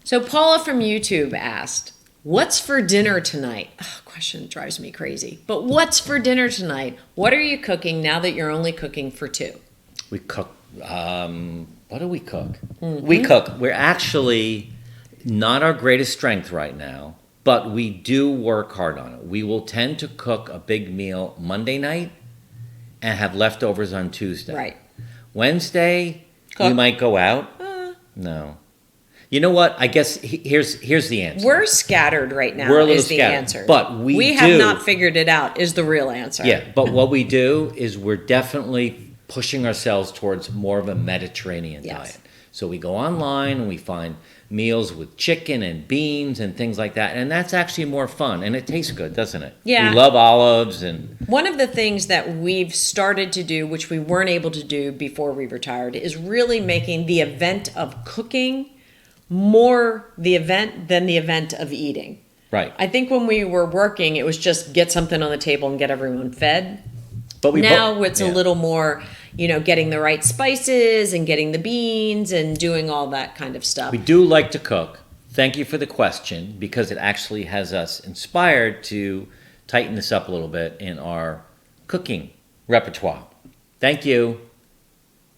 So Paula from YouTube asked, what's for dinner tonight? Oh, question drives me crazy. But what's for dinner tonight? What are you cooking now that you're only cooking for two? We cook, what do we cook? We cook. We're actually not our greatest strength right now, but we do work hard on it. We will tend to cook a big meal Monday night and have leftovers on Tuesday. Right. Wednesday, we Cook. might go out. No. You know what? I guess here's the answer. We're scattered right now We're a little is the scattered, answer. but we have do- not figured it out is the real answer. Yeah, but what we do is we're definitely pushing ourselves towards more of a Mediterranean Yes. diet. So we go online and we find meals with chicken and beans and things like that, and that's actually more fun, and it tastes good, doesn't it? Yeah. We love olives and One of the things that we've started to do, which we weren't able to do before we retired, is really making the event of cooking more the event than the event of eating. right. I think when we were working, it was just get something on the table and get everyone fed. But we Now it's a yeah. little more, getting the right spices and getting the beans and doing all that kind of stuff. We do like to cook. Thank you for the question, because it actually has us inspired to tighten this up a little bit in our cooking repertoire. Thank you.